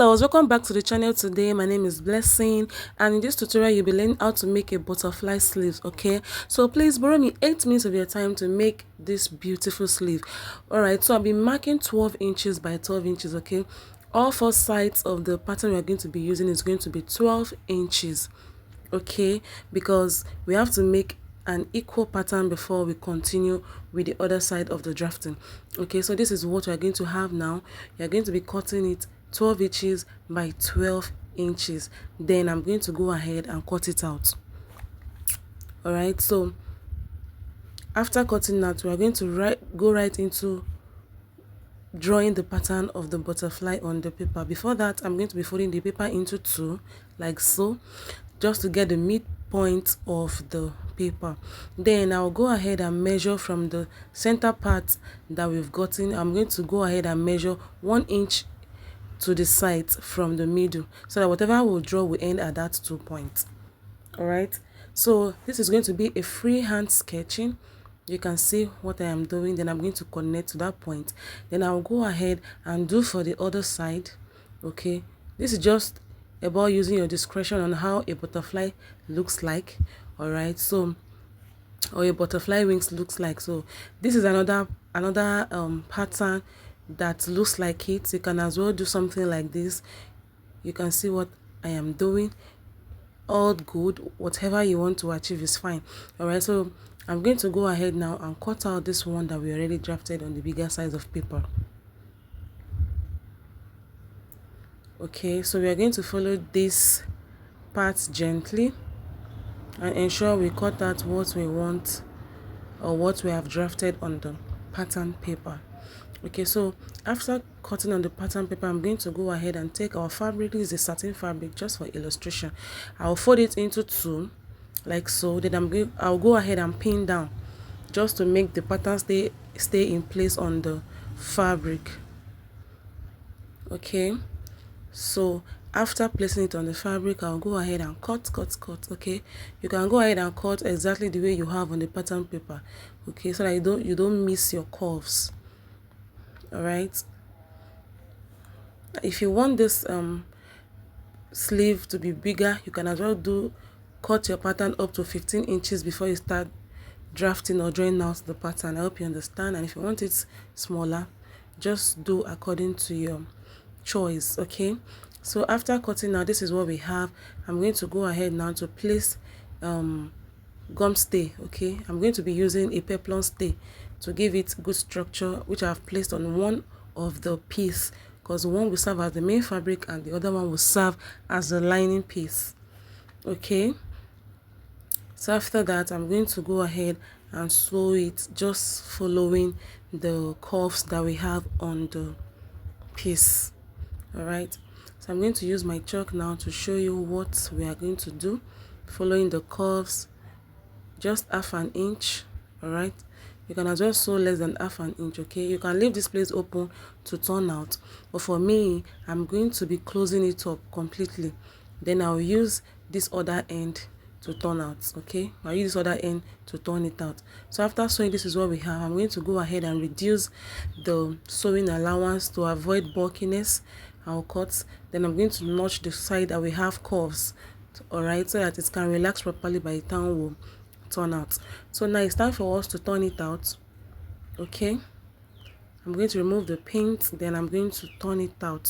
Hello, welcome back to the channel. Today my name is Blessing, and in this tutorial you'll be learning how to make a butterfly sleeve. Okay, so please borrow me 8 minutes of your time to make this beautiful sleeve. All right, so I'll be marking 12 inches by 12 inches. Okay, all four sides of the pattern we're going to be using is going to be 12 inches. Okay, because we have to make an equal pattern before we continue with the other side of the drafting. Okay, so this is what we're going to have now. You're going to be cutting it 12 inches by 12 inches. Then I'm going to go ahead and cut it out. All right, so after cutting that, we're going to go right into drawing the pattern of the butterfly on the paper. Before that, I'm going to be folding the paper into two, like so, just to get the midpoint of the paper. Then I'll go ahead and measure from the center part that we've gotten. I'm going to go ahead and measure 1 inch to the sides from the middle, so that whatever I will draw will end at that 2 points. All right, so this is going to be a freehand sketching. You can see what I am doing. Then I'm going to connect to that point. Then I'll go ahead and do for the other side. Okay, this is just about using your discretion on how a butterfly looks like. All right, so, or a butterfly wings looks like. So this is another pattern that looks like it. You can as well do something like this. You can see what I am doing. All good, whatever you want to achieve is fine. All right, so I'm going to go ahead now and cut out this one that we already drafted on the bigger size of paper. Okay, so we are going to follow this part gently and ensure we cut out what we want or what we have drafted on the pattern paper. Okay, so after cutting on the pattern paper, I'm going to go ahead and take our fabric. This is a satin fabric, just for illustration. I'll fold it into two, like so. Then I'll go ahead and pin down, just to make the pattern stay in place on the fabric. Okay, so after placing it on the fabric, I'll go ahead and cut. Okay, you can go ahead and cut exactly the way you have on the pattern paper. Okay, so that you don't miss your curves. All right, if you want this sleeve to be bigger, you can as well cut your pattern up to 15 inches before you start drafting or drawing out the pattern. I hope you understand. And if you want it smaller, just do according to your choice. Okay, so after cutting now, this is what we have. I'm going to go ahead now to place gum stay. Okay, I'm going to be using a peplum stay to give it good structure, which I've placed on one of the piece, because one will serve as the main fabric and the other one will serve as the lining piece. Okay, so after that, I'm going to go ahead and sew it, just following the curves that we have on the piece. All right, so I'm going to use my chalk now to show you what we are going to do, following the curves, just half an inch. All right, you can as well sew less than half an inch. Okay, you can leave this place open to turn out, but for me, I'm going to be closing it up completely. Then I'll use this other end to turn out. Okay, I'll use this other end to turn it out. So after sewing, this is what we have. I'm going to go ahead and reduce the sewing allowance to avoid bulkiness. I'll cut. Then I'm going to notch the side that we have curves. All right, so that it can relax properly by the time we'll turn out. So now it's time for us to turn it out. Okay, I'm going to remove the paint, then I'm going to turn it out.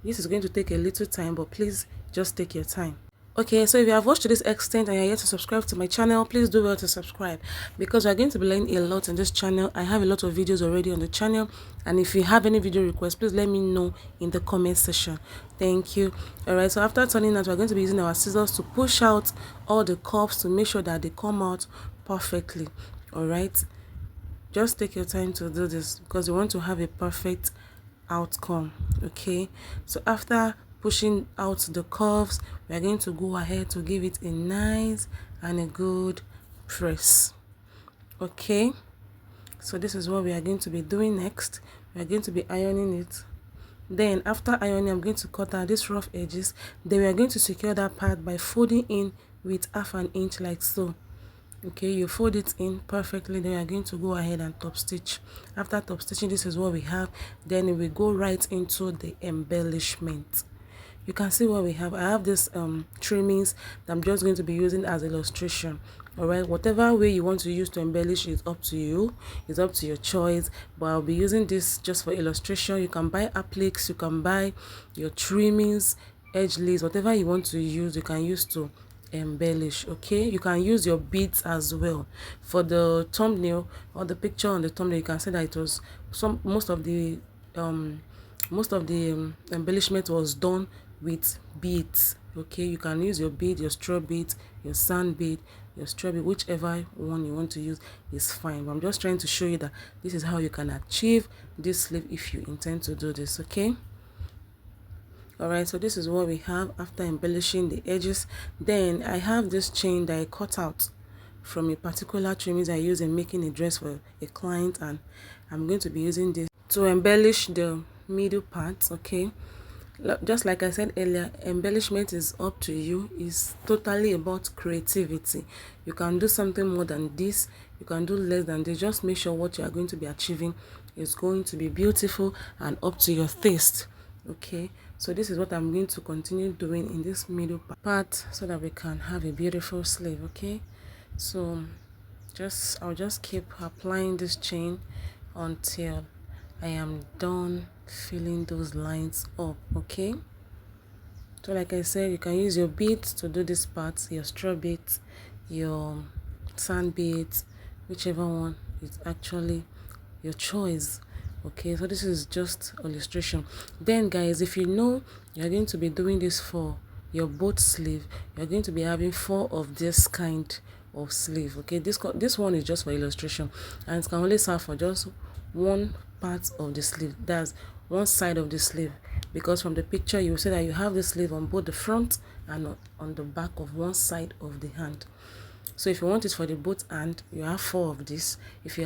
This is going to take a little time, but please just take your time. Okay, so if you have watched to this extent and you're yet to subscribe to my channel, please do well to subscribe, because we're going to be learning a lot on this channel. I have a lot of videos already on the channel, and if you have any video requests, please let me know in the comment section. Thank you. All right, so after turning out, we're going to be using our scissors to push out all the curves to make sure that they come out perfectly. All right, just take your time to do this, because you want to have a perfect outcome. Okay, so after pushing out the curves, we are going to go ahead to give it a nice and a good press. Okay, so this is what we are going to be doing next. We are going to be ironing it. Then after ironing, I'm going to cut out these rough edges. Then we are going to secure that part by folding in with half an inch, like so. Okay, you fold it in perfectly. Then you're going to go ahead and top stitch. After top stitching, this is what we have. Then we go right into the embellishment. you can see what we have. I have this trimmings that I'm just going to be using as illustration. All right, whatever way you want to use to embellish is up to you. It's up to your choice, but I'll be using this just for illustration. You can buy appliques, you can buy your trimmings, edge lace, whatever you want to use, you can use to embellish. Okay, you can use your beads as well. For the thumbnail or the picture on the thumbnail, you can see that it was most of the embellishment was done with beads. Okay, you can use your bead, your straw bead, your sand bead, your straw bead, whichever one you want to use is fine. But I'm just trying to show you that this is how you can achieve this sleeve if you intend to do this. Okay, all right, so this is what we have after embellishing the edges. Then I have this chain that I cut out from a particular trimmings I use in making a dress for a client, and I'm going to be using this to embellish the middle part. Okay, just like I said earlier, embellishment is up to you. It's totally about creativity. You can do something more than this, you can do less than this. Just make sure what you are going to be achieving is going to be beautiful and up to your taste. Okay, so this is what I'm going to continue doing in this middle part so that we can have a beautiful sleeve. Okay, so I'll just keep applying this chain until I am done filling those lines up. Okay, so like I said, you can use your beads to do this part, your straw beads, your sand beads, whichever one is actually your choice. Okay, so this is just illustration. Then guys, if you know you're going to be doing this for your boat sleeve, you're going to be having 4 of this kind of sleeve. Okay, this one is just for illustration, and it can only serve for just one part of the sleeve, that's one side of the sleeve, because from the picture you will see that you have the sleeve on both the front and on the back of one side of the hand. So if you want it for the both hand, you have 4 of this. If you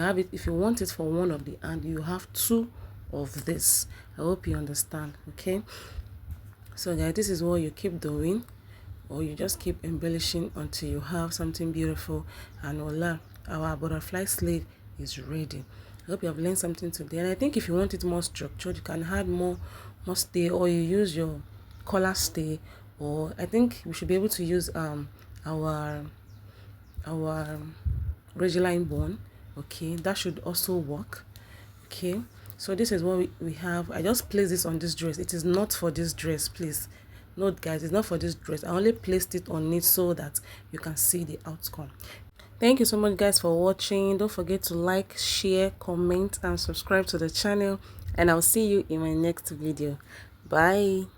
want it for one of the hand, you have 2 of this. I hope you understand. Okay, so guys, this is what you keep doing, or you just keep embellishing until you have something beautiful, and voila, our butterfly sleeve is ready. I hope you have learned something today, and I think if you want it more structured, you can add more stay, or you use your collar stay, or I think we should be able to use our regular bone. Okay, that should also work. Okay, so this is what we have. I just placed this on this dress. It is not for this dress, please note guys, it's not for this dress. I only placed it on it so that you can see the outcome. Thank you so much guys for watching. Don't forget to like, share, comment and subscribe to the channel, and I'll see you in my next video. Bye.